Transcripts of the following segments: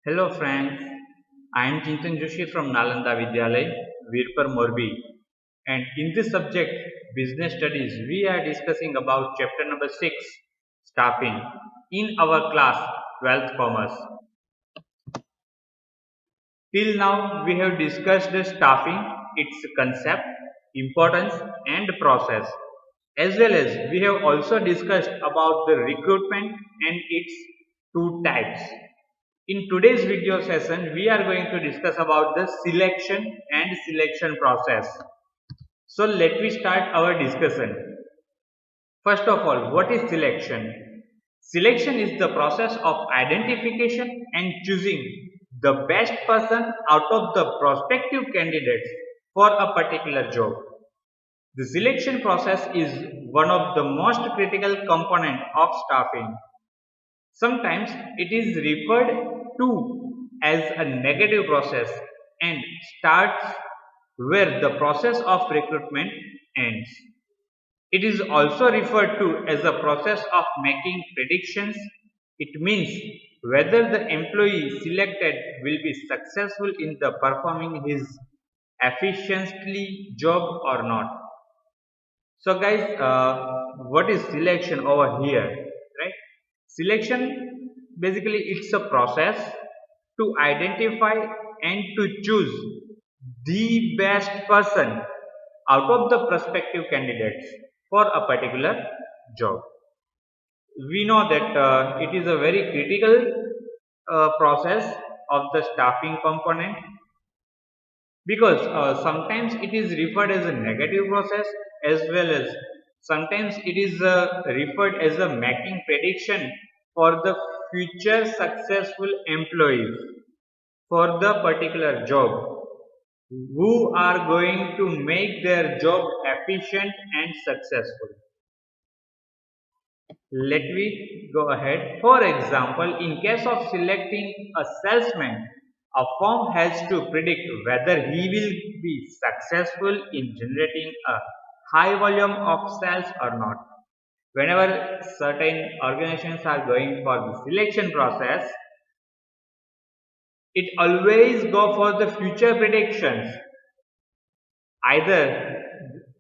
Hello friends, I am Chintan Joshi from Nalanda Vidyalay, Virpur Morbi, and in this subject, business studies, we are discussing about chapter number 6, staffing, in our class 12th commerce. Till now, we have discussed the staffing, its concept, importance, and process, as well as we have also discussed about the recruitment and its two types. In today's video session, we are going to discuss about the selection and selection process. So let me start our discussion. First of all, what is selection? Selection is the process of identification and choosing the best person out of the prospective candidates for a particular job. The selection process is one of the most critical component of staffing. Sometimes it is referred to as a negative process and starts where the process of recruitment ends. It is also referred to as a process of making predictions. It means whether the employee selected will be successful in the performing his efficiently job or not. So guys, what is selection over here, right? Selection basically it's a process to identify and to choose the best person out of the prospective candidates for a particular job. We know that it is a very critical process of the staffing component because sometimes it is referred as a negative process as well as sometimes it is referred as a making prediction for the future successful employees for the particular job who are going to make their job efficient and successful. Let me go ahead. For example, in case of selecting a salesman, a firm has to predict whether he will be successful in generating a high volume of sales or not. Whenever certain organizations are going for the selection process, it always go for the future predictions. Either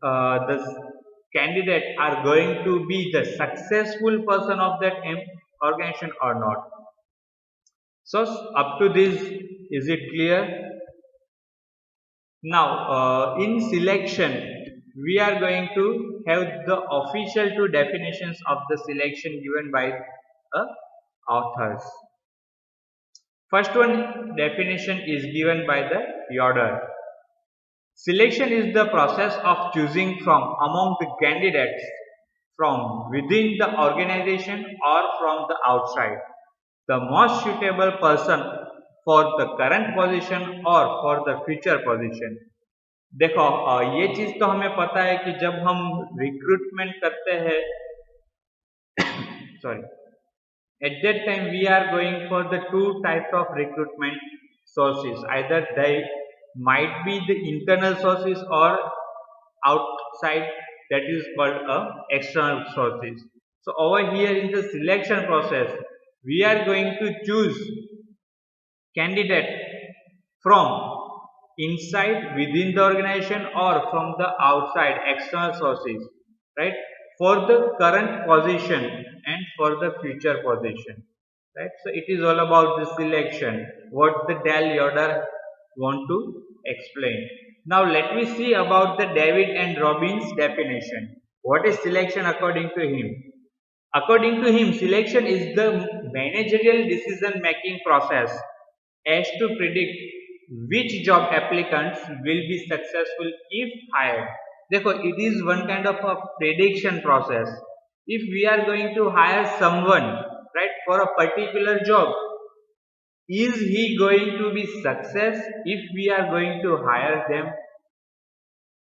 the candidate are going to be the successful person of that organization or not. So up to this, is it clear? Now in selection, we are going to have the official two definitions of the selection given by authors. First one definition is given by the Yoder. Selection is the process of choosing from among the candidates from within the organization or from the outside the most suitable person for the current position or for the future position. देखो ये चीज तो हमें पता है कि जब हम रिक्रूटमेंट करते हैं sorry, at that time we are going for the two types of recruitment sources. Either they might be the internal sources or outside, that is called external sources. So over here in the selection process, we are going to choose candidate from inside within the organization or from the outside external sources, right, for the current position and for the future position, right. So it is all about the selection what the Dale Yoder want to explain. Now let me see about the David and Robbins definition. What is selection according to him? According to him, selection is the managerial decision making process as to predict which job applicants will be successful if hired. देखो, it is one kind of a prediction process. If we are going to hire someone, right, for a particular job, is he going to be success if we are going to hire them,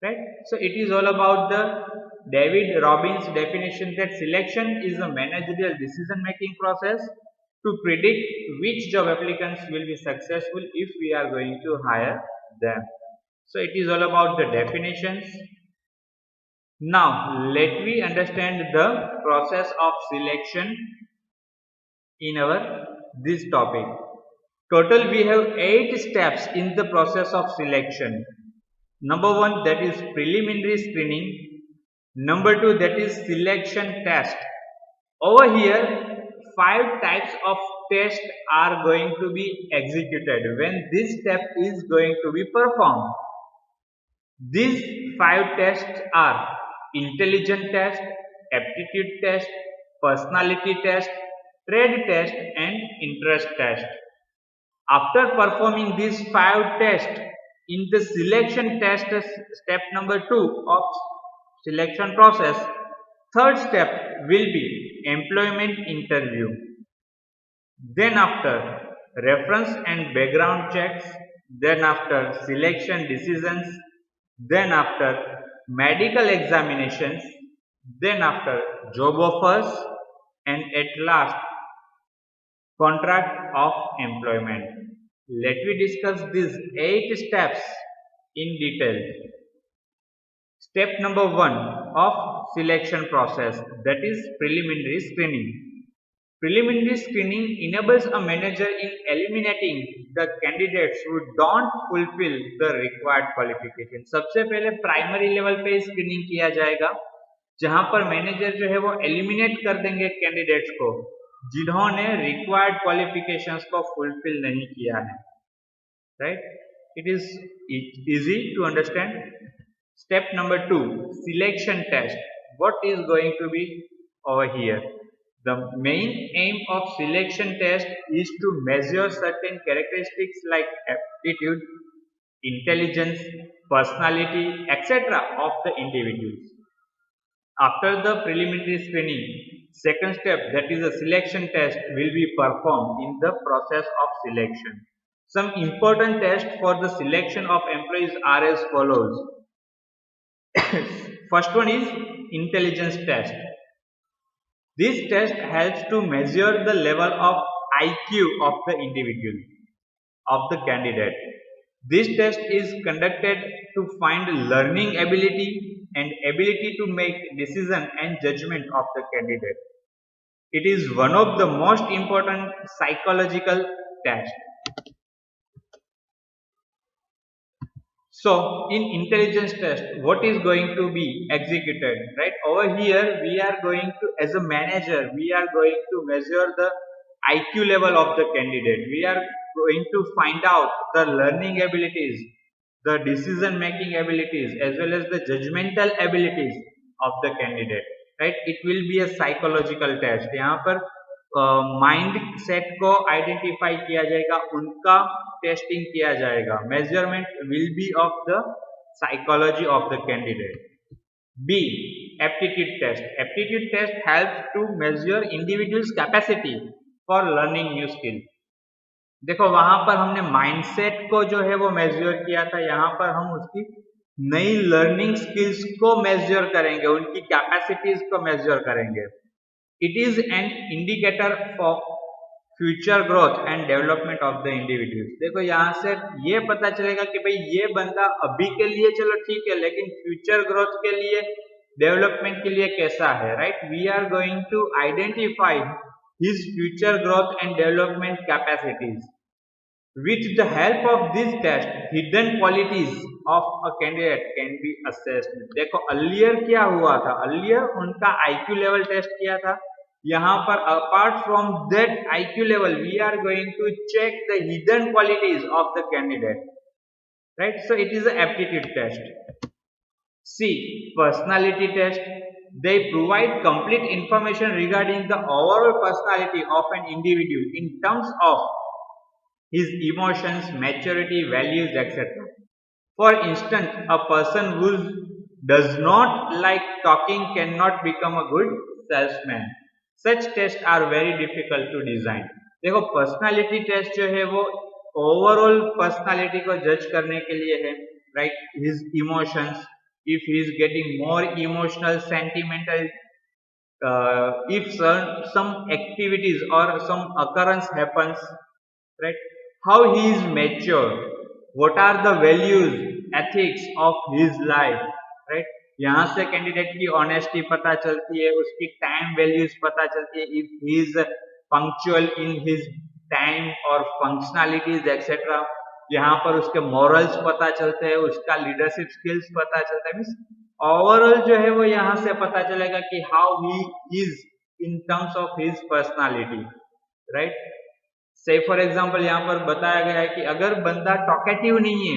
right? So it is all about the David Robbins definition that selection is a managerial decision making process to predict which job applicants will be successful if we are going to hire them. So it is all about the definitions. Now let me understand the process of selection in our this topic. Total we have 8 steps in the process of selection. Number 1, that is preliminary screening. Number 2, that is selection test. Over here, 5 types of tests are going to be executed when this step is going to be performed. These 5 tests are intelligence test, aptitude test, personality test, trade test, and interest test. After performing these 5 tests in the selection test, step number 2 of selection process, third step will be employment interview. Then after reference and background checks, then after selection decisions, then after medical examinations, then after job offers, and at last contract of employment. Let me discuss these 8 steps in detail. Step number 1 of selection process, that is preliminary screening. Preliminary screening enables a manager in eliminating the candidates who don't fulfill the required qualification. सबसे पहले primary level पे screening किया जाएगा जहां पर manager जो है वो एलिमिनेट कर देंगे कैंडिडेट्स को जिन्होंने रिक्वायर्ड क्वालिफिकेशंस को फुलफिल नहीं किया है. Right? It is easy to understand. Step number 2, selection test. What is going to be over here? The main aim of selection test is to measure certain characteristics like aptitude, intelligence, personality, etc. of the individuals. After the preliminary screening, second step, that is a selection test, will be performed in the process of selection. Some important tests for the selection of employees are as follows. First one is intelligence test. This test helps to measure the level of IQ of the individual, of the candidate. This test is conducted to find learning ability and ability to make decision and judgment of the candidate. It is one of the most important psychological tests. So, in intelligence test, what is going to be executed, right? Over here, we are going to, as a manager, we are going to measure the IQ level of the candidate. We are going to find out the learning abilities, the decision making abilities, as well as the judgmental abilities of the candidate, right? It will be a psychological test. यहाँ पर mind set को identify किया जाएगा, उनका testing किया जाएगा. Measurement will be of the psychology of the candidate. B, aptitude test. Aptitude test help to measure individuals capacity for learning new skill. देखो वहां पर हमने माइंडसेट को जो है वो मेजर किया था, यहाँ पर हम उसकी नई लर्निंग स्किल्स को मेजर करेंगे, उनकी कैपेसिटीज को मेजर करेंगे. It is an indicator for future growth and development of the individuals. देखो यहाँ से ये पता चलेगा कि भाई ये बंदा अभी के लिए चलो ठीक है, लेकिन फ्यूचर ग्रोथ के लिए, डेवलपमेंट के लिए कैसा है, right? We are going to identify his future growth and development capacities. With the help of this test, hidden qualities of a candidate can be assessed. देखो earlier क्या हुआ था, earlier उनका IQ level टेस्ट किया था. यहाँ पर apart from that IQ level, we are going to check the hidden qualities of the candidate, right? So it is an aptitude test. C, personality test. They provide complete information regarding the overall personality of an individual in terms of his emotions, maturity, values, etc. For instance, a person who does not like talking cannot become a good salesman. Such tests are very difficult to design. देखो personality test जो है वो overall personality को जज करने के लिए है, right? His emotions, if he is getting more emotional, sentimental, if some activities or some occurrence happens, right? How he is mature, what are the values, ethics of his life, right? यहाँ से candidate की honesty पता चलती है, उसकी time values पता चलती है, if he is punctual in his time और फंक्शनैलिटीज एक्सेट्रा। यहाँ पर उसके मॉरल्स पता चलते हैं, उसका लीडरशिप स्किल्स पता चलता है। मीन्स ओवरऑल जो है वो यहाँ से पता चलेगा कि how he is in terms of his personality, right. से फॉर एग्जाम्पल यहाँ पर बताया गया है कि अगर बंदा टॉकेटिव नहीं है,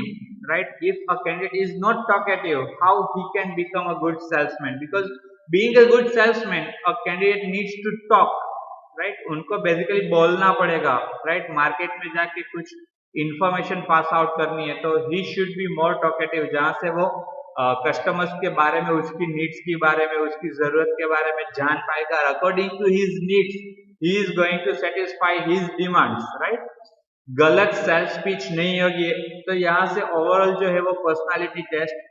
right, if a candidate is not talkative, how he can become a good salesman, because being a good salesman a candidate needs to talk, right. उनको बेसिकली बोलना पड़ेगा, राइट। मार्केट में जाके कुछ इंफॉर्मेशन पास आउट करनी है तो he should be more talkative, जहां से वो कस्टमर्स के बारे में, उसकी नीड्स के बारे में, उसकी जरूरत के बारे में जान पाएगा। According to his needs he is going to satisfy his demands, right. गलत सेल्स पिच नहीं होगी। तो यहाँ से ओवरऑल जो है वो पर्सनालिटी टेस्ट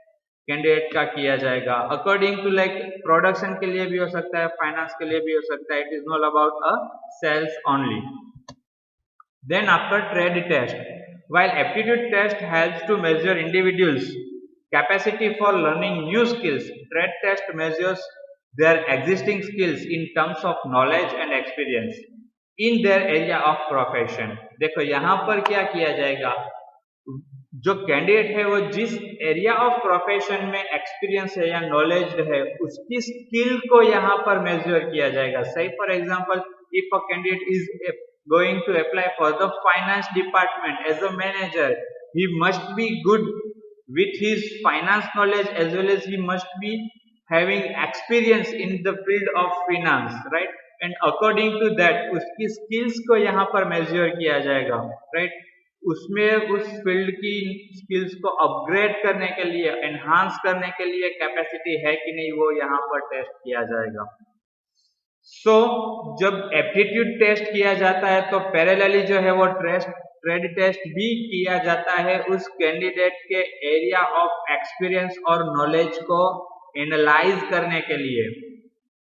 कैंडिडेट का किया जाएगा। अकॉर्डिंग टू लाइक प्रोडक्शन के लिए भी हो सकता है, फाइनेंस के लिए भी हो सकता है। It is not about a sales only. Then after trade test, while aptitude test helps to measure individuals' capacity for learning new skills, trade test measures their existing skills in terms of knowledge and experience in their area of profession. देखो यहाँ पर क्या किया जाएगा, जो candidate है वो जिस एरिया ऑफ प्रोफेशन में एक्सपीरियंस है या नॉलेज है, उसकी स्किल को यहाँ पर मेजर किया जाएगा। सही for example, if a candidate is going to apply for the finance department as a manager, he must be good with his finance knowledge as well as he must be having experience in the field of finance, right? And according to that उसकी skills को यहाँ पर measure किया जाएगा, right? उसमें उस field की skills को अपग्रेड करने के लिए, एनहांस करने के लिए कैपेसिटी है कि नहीं, वो यहाँ पर टेस्ट किया जाएगा। सो जब एप्टीट्यूड टेस्ट किया जाता है तो पैरेलली जो है वो ट्रेड टेस्ट भी किया जाता है उस कैंडिडेट के एरिया ऑफ एक्सपीरियंस और नॉलेज को एनालाइज करने के लिए।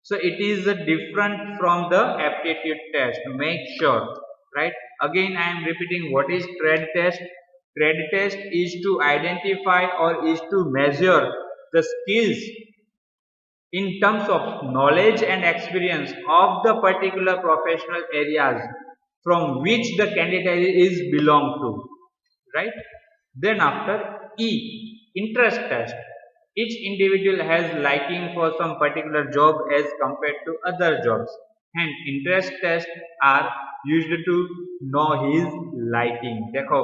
So it is different from the aptitude test. Make sure, right? Again, I am repeating what is trade test. Trade test is to identify or is to measure the skills in terms of knowledge and experience of the particular professional areas from which the candidate is belong to, right? Then after E, interest test. Each individual has liking for some particular job as compared to other jobs, and interest tests are used to know his liking. देखो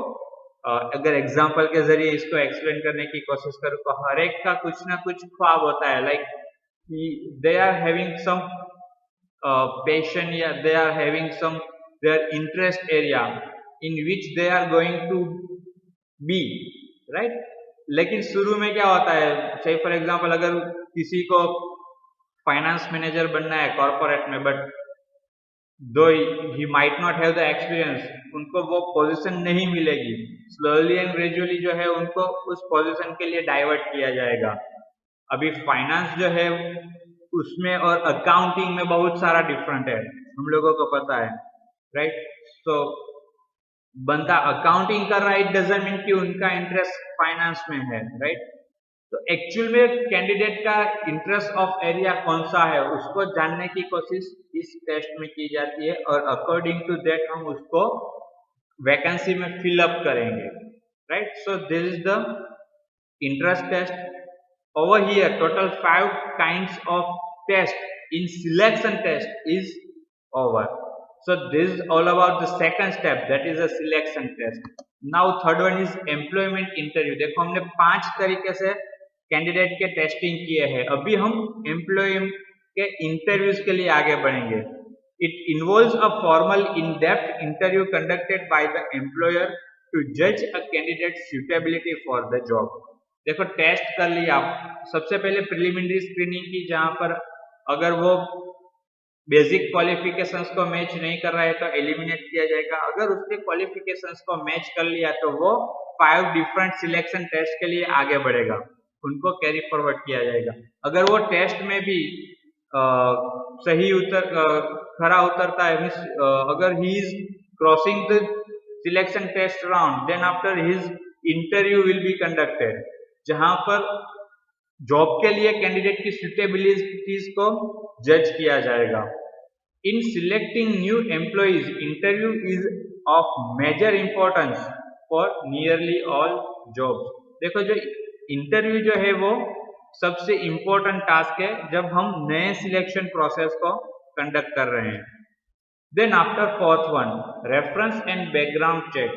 अगर example के जरिए इसको explain करने की कोशिश करूँ तो हर एक का कुछ ना कुछ ख्वाब होता है, like they are having some passion, या they are having some their interest area in which they are going to be, right? लेकिन शुरू में क्या होता है, से फॉर एग्जांपल अगर किसी को फाइनेंस मैनेजर बनना है कॉर्पोरेट में, बट दो he might not have the experience, उनको वो पोजीशन नहीं मिलेगी। स्लोली एंड ग्रेजुअली जो है उनको उस पोजीशन के लिए डाइवर्ट किया जाएगा। अभी फाइनेंस जो है उसमें और अकाउंटिंग में बहुत सारा डिफरेंट है, हम लोगों को पता है, राइट। तो बंदा अकाउंटिंग कर रहा है, इट डजंट मीन कि उनका इंटरेस्ट फाइनेंस में है, राइट। तो एक्चुअल में कैंडिडेट का इंटरेस्ट ऑफ एरिया कौन सा है उसको जानने की कोशिश इस टेस्ट में की जाती है, और अकॉर्डिंग टू दैट हम उसको वैकेंसी में फिलअप करेंगे, right. So this is the interest test. Over here, total 5 kinds of test in selection test is over. So this is all about the second step, that is a selection test. Now third one is employment interview. देखो हमने 5 तरीके से candidate के testing किए हैं, अभी हम employ के इंटरव्यूज के लिए आगे बढ़ेंगे। It involves a formal in-depth interview conducted by the employer to judge a candidate's suitability for the job. देखो टेस्ट कर लिया, सबसे पहले प्रिलिमिनरी स्क्रीनिंग की, जहां पर अगर वो बेसिक क्वालिफिकेशंस को मैच नहीं कर रहा है तो एलिमिनेट किया जाएगा। अगर उसके क्वालिफिकेशंस को मैच कर लिया तो वो 5 डिफरेंट सिलेक्शन टेस्ट के लिए आगे बढ़ेगा, उनको कैरी फॉरवर्ड किया जाएगा। अगर वो टेस्ट में भी सही खरा उतरता है, मीन्स अगर he is crossing the selection test round, then after his interview will be conducted, जहां पर जॉब के लिए कैंडिडेट की सुटेबिलिटीज को जज किया जाएगा। In selecting new employees, interview is of major importance for nearly all jobs. देखो जो इंटरव्यू जो है वो सबसे इम्पोर्टेंट टास्क है जब हम नए सिलेक्शन प्रोसेस को कंडक्ट कर रहे हैं. Then after fourth one, reference and background check.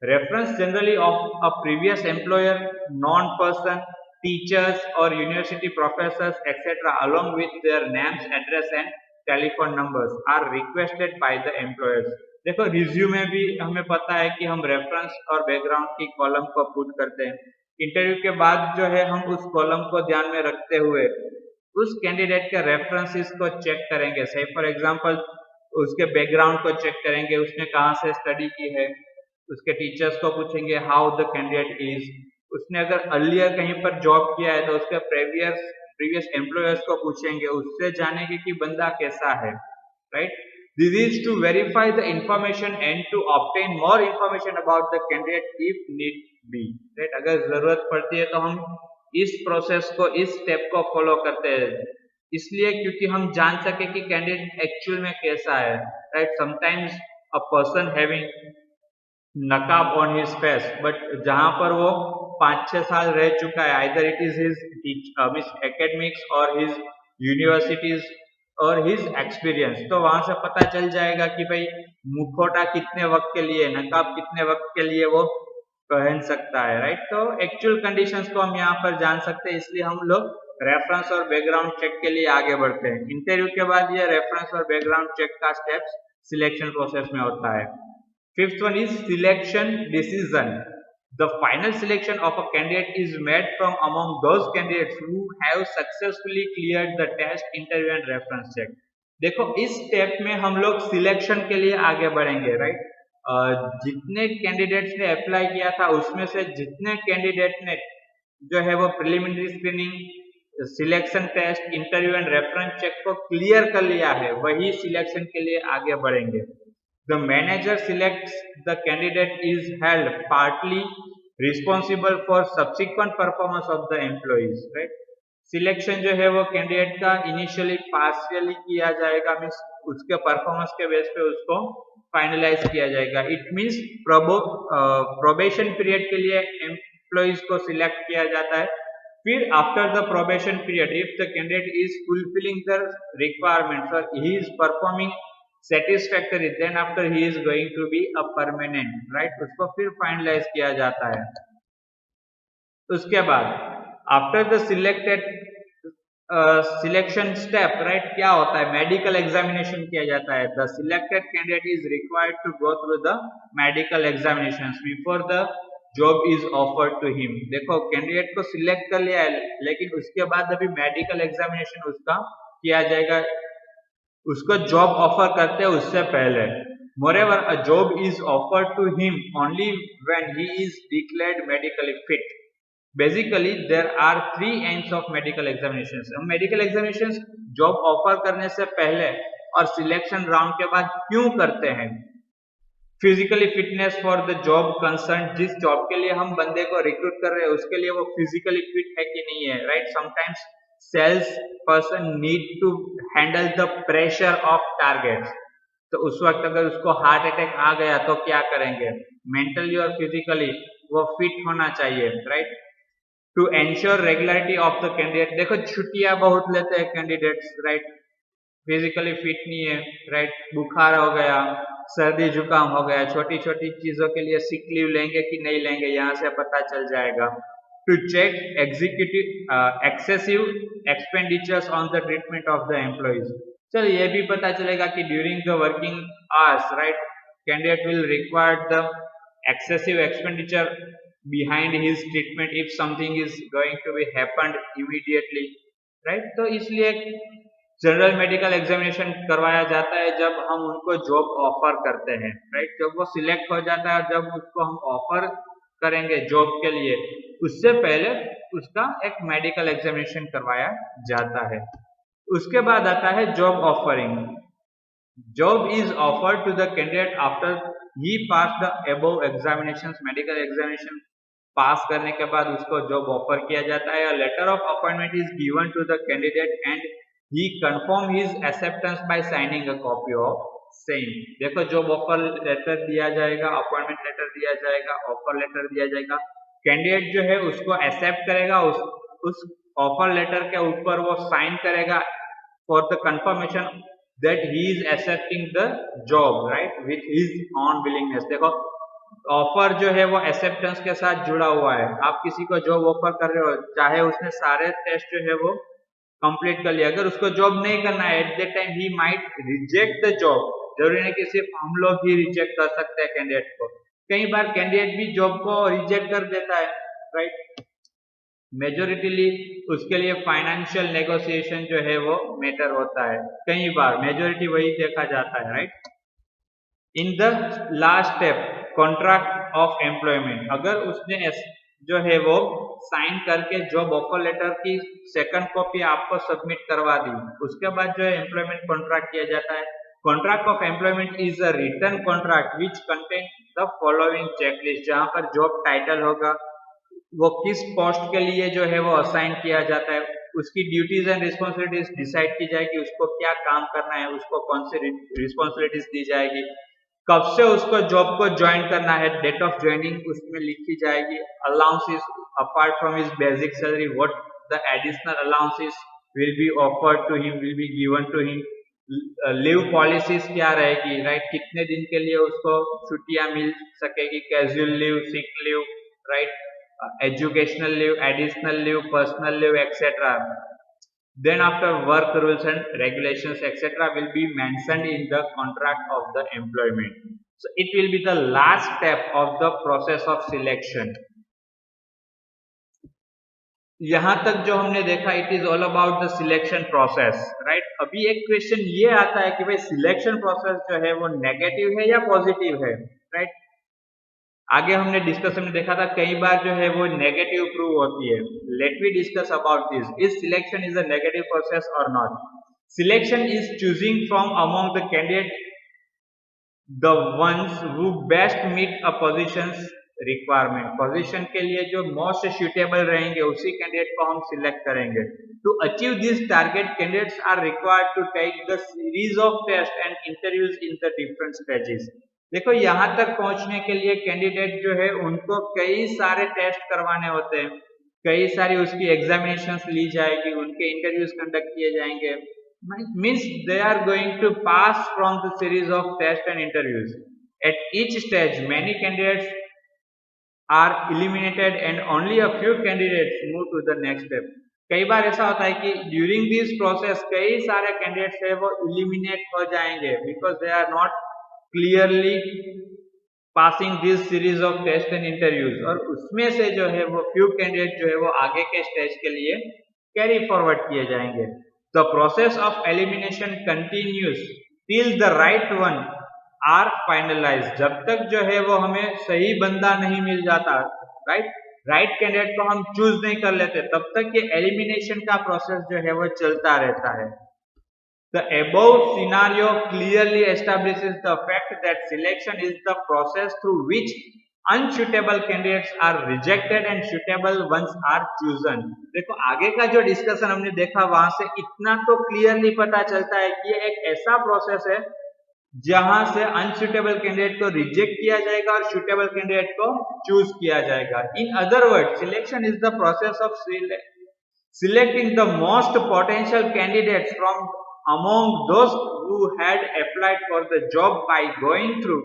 Reference generally of a previous employer, non-person, teachers or university professors, etc. along with their names, address and telephone numbers are requested by the employers. देखो resume भी हमें पता है कि हम reference और background की column को पुट करते हैं. इंटरव्यू के बाद जो है हम उस कॉलम को ध्यान में रखते हुए उस कैंडिडेट के रेफरेंसेस को चेक करेंगे. से फॉर एग्जांपल उसके बैकग्राउंड को चेक करेंगे, उसने कहाँ से स्टडी की है, उसके टीचर्स को पूछेंगे हाउ द कैंडिडेट इज, उसने अगर अर्लियर कहीं पर जॉब किया है तो उसके प्रीवियस एम्प्लॉयर्स को पूछेंगे, उससे जानेंगे कि बंदा कैसा है, right. This is to verify the information and to obtain more information about the candidate if need be, right. अगर जरूरत पड़ती है तो हम इस प्रोसेस को, इस स्टेप को फॉलो करते हैं, इसलिए क्योंकि हम जान सके कि कैंडिडेट एक्चुअल में कैसा है, right. Sometimes a person having नकाब ऑन हिज फेस, बट जहां पर वो 5-6 साल रह चुका है, either it is his academics और हिज यूनिवर्सिटीज और हिज एक्सपीरियंस, तो वहां से पता चल जाएगा कि भाई मुखौटा कितने वक्त के लिए, नकाब कितने वक्त के लिए वो पहन सकता है, राइट. तो एक्चुअल कंडीशंस को हम यहाँ पर जान सकते हैं, इसलिए हम लोग रेफरेंस और बैकग्राउंड चेक के लिए आगे बढ़ते हैं. इंटरव्यू के बाद ये रेफरेंस और बैकग्राउंड चेक का स्टेप्स सिलेक्शन प्रोसेस में होता है. Fifth one is selection decision. The final selection of a candidate is made from among those candidates who have successfully cleared the test, interview and reference check. देखो इस step में हम लोग selection के लिए आगे बढ़ेंगे, राइट. जितने कैंडिडेट्स ने अप्लाई किया था उसमें से जितने कैंडिडेट ने जो है वो preliminary screening, selection test, interview and reference check को क्लियर कर लिया है, वही सिलेक्शन के लिए आगे बढ़ेंगे. The manager selects the candidate is held partly responsible for subsequent performance of the employees, right. Selection जो है वो कैंडिडेट का इनिशियली पार्शियली किया जाएगा, मीन्स उसके परफॉर्मेंस के बेस पे उसको फाइनलाइज किया जाएगा. इट मीन्स प्रोबेशन पीरियड के लिए एम्प्लॉइज को सिलेक्ट किया जाता है. फिर after the probation period if the candidate is fulfilling the requirements और he is performing satisfactory, then after he is going to be a permanent, right. उसको फिर फाइनलाइज किया जाता है. उसके बाद after the selected selection step, right, क्या होता है, मेडिकल एग्जामिनेशन किया जाता है. The selected candidate is required to go through the medical examinations before the job is offered to him. देखो कैंडिडेट को सिलेक्ट कर लिया है, लेकिन उसके बाद अभी मेडिकल एग्जामिनेशन उसका किया जाएगा, उसको जॉब ऑफर करते हैं उससे पहले. Moreover a job is offered to him only when he is declared medically fit. Basically there are 3 ends of medical examinations. हम मेडिकल एग्जामिनेशंस जॉब ऑफर करने से पहले और सिलेक्शन राउंड के बाद क्यों करते हैं. Physically fitness for the job concern, जिस जॉब के लिए हम बंदे को रिक्रूट कर रहे हैं उसके लिए वो फिजिकली फिट है कि नहीं है, right. Sometimes sales person need to handle the pressure of targets, तो उस वक्त अगर उसको हार्ट अटैक आ गया तो क्या करेंगे. मेंटली और फिजिकली वो फिट होना चाहिए, right. To ensure regularity of the candidate. देखो छुट्टियां बहुत लेते हैं कैंडिडेट्स, राइट, फिजिकली फिट नहीं है, राइट. बुखार हो गया, सर्दी जुकाम हो गया, छोटी छोटी चीजों के लिए सिक लीव लेंगे कि नहीं लेंगे, यहाँ से पता चल जाएगा. To check excessive expenditures on the treatment of the employees. चलो ये भी पता चलेगा कि during the working hours, right, candidate will require the excessive expenditure behind his treatment if something is going to be happened immediately, right. तो इसलिए general medical examination करवाया जाता है जब हम उनको जॉब ऑफर करते हैं, राइट. जब वो सिलेक्ट हो जाता है, जब उसको हम ऑफर करेंगे जॉब के लिए, उससे पहले उसका एक मेडिकल एग्जामिनेशन करवाया जाता है. उसके बाद आता है job offering. Job is offered to the candidate after he pass the above examinations. Medical examination pass करने के बाद उसको जॉब ऑफर किया जाता है. Letter of appointment is given to the candidate and he confirm his acceptance by signing a copy of same. देखो job offer letter दिया जाएगा, अपॉइंटमेंट लेटर दिया जाएगा, ऑफर लेटर दिया जाएगा, कैंडिडेट जो है उसको एक्सेप्ट करेगा, उस ऑफर लेटर के ऊपर वो साइन करेगा for the confirmation that he is accepting the job, right, with his on willingness. देखो ऑफर जो है वो एक्सेप्टेंस के साथ जुड़ा हुआ है। आप किसी को जॉब ऑफर कर रहे हो, चाहे उसने सारे टेस्ट जो है वो कंप्लीट कर लिया, अगर उसको जॉब नहीं करना है at that time he might reject the job. जरूरी नहीं कि सिर्फ हम लोग ही रिजेक्ट कर सकते हैं कैंडिडेट को, कई बार कैंडिडेट भी जॉब को रिजेक्ट कर देता है, राइट। मेजोरिटीली उसके लिए फाइनेंशियल नेगोशिएशन जो है वो मैटर होता है, कई बार मेजोरिटी वही देखा जाता है, right. In the last step contract of employment, अगर उसने जो है वो साइन करके जॉब ऑफर लेटर की सेकंड कॉपी आपको सबमिट करवा दी, उसके बाद जो है एम्प्लॉयमेंट कॉन्ट्रैक्ट किया जाता है। Contract of employment is a written contract which contain the following checklist, जहां पर जॉब टाइटल होगा, वो किस पोस्ट के लिए जो है वो असाइन किया जाता है, उसकी ड्यूटीज एंड रिस्पॉन्सिबिलिटीज डिसाइड की जाएगी, उसको क्या काम करना है, उसको कौन सी रिस्पॉन्सिबिलिटीज दी जाएगी, कब से उसको जॉब को ज्वाइन करना है, डेट ऑफ ज्वाइनिंग उसमें लिखी जाएगी, allowances apart from his basic salary what the additional allowances will be offered to him, will be given to him, leave policies क्या रहेगी, राइट, कितने दिन के लिए उसको छुट्टियां मिल सकेगी, casual leave, sick leave, right, educational leave, additional leave, personal leave, etc. Then after work rules and regulations, etc. will be mentioned in the contract of the employment. So it will be the last step of the process of selection. यहां तक जो हमने देखा it is all about the selection process, right. अभी एक question ये आता है कि भाई सिलेक्शन प्रोसेस जो है वो नेगेटिव है या पॉजिटिव है, राइट। आगे हमने डिस्कशन में देखा था कई बार जो है वो नेगेटिव प्रूव होती है। Let me discuss about this, is selection is a negative process or not. Selection is choosing from among the candidate the ones who best meet a position requirement, position के लिए जो most suitable रहेंगे उसी candidate को हम select करेंगे। To achieve this target candidates are required to take the series of test and interviews in the different stages. देखो यहां तक पहुंचने के लिए कैंडिडेट जो है उनको कई सारे टेस्ट करवाने होते हैं, कई सारी उसकी एग्जामिनेशंस ली जाएगी, उनके इंटरव्यूज कंडक्ट किए जाएंगे, means they are going to pass from the series of test and interviews. At each stage many candidates are eliminated and only a few candidates move to the next step. कई बार ऐसा होता है कि during this process कई सारे candidates है वो एलिमिनेट हो जाएंगे because they are not clearly passing this series of test and interviews, और उसमें से जो है वो फ्यू कैंडिडेट जो है वो आगे के स्टेज के लिए कैरी फॉरवर्ड किए जाएंगे। The process of elimination continues till the right one are finalize, जब तक जो है वो हमें सही बंदा नहीं मिल जाता, राइट कैंडिडेट को हम चूज नहीं कर लेते, तब तक ये एलिमिनेशन का प्रोसेस जो है वो चलता रहता है। The above scenario clearly establishes the fact that selection is the process through which unsuitable candidates are rejected and suitable ones are chosen। देखो आगे का जो डिस्कशन हमने देखा वहां से इतना तो क्लियरली पता चलता है कि ये एक ऐसा प्रोसेस है जहां से अनसुटेबल कैंडिडेट को रिजेक्ट किया जाएगा और सुटेबल कैंडिडेट को चूज किया जाएगा। In other word selection is the process of selecting the most potential candidates from among those who had applied for the job by going through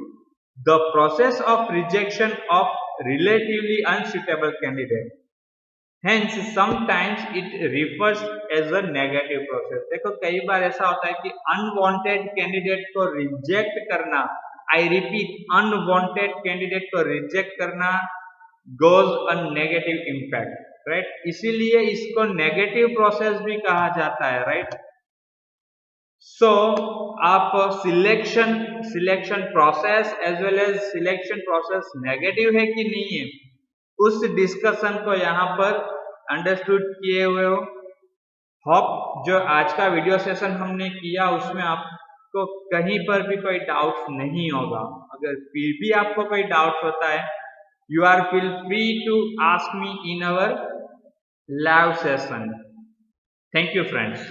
the process of rejection of relatively unsuitable candidate. Hence sometimes it refers as a negative process। देखो कई बार ऐसा होता है कि unwanted candidate को reject करना, I repeat unwanted candidate को रिजेक्ट करना goes a negative impact, right, इसीलिए इसको नेगेटिव प्रोसेस भी कहा जाता है, राइट। सो आप selection process as well as selection process negative है कि नहीं है उस डिस्कशन को यहाँ पर अंडरस्टूड किए हुए हो। होप जो आज का वीडियो सेशन हमने किया उसमें आपको कहीं पर भी कोई डाउट नहीं होगा। अगर फिर भी आपको कोई डाउट होता है you are feel free to ask me in our live session. Thank you friends.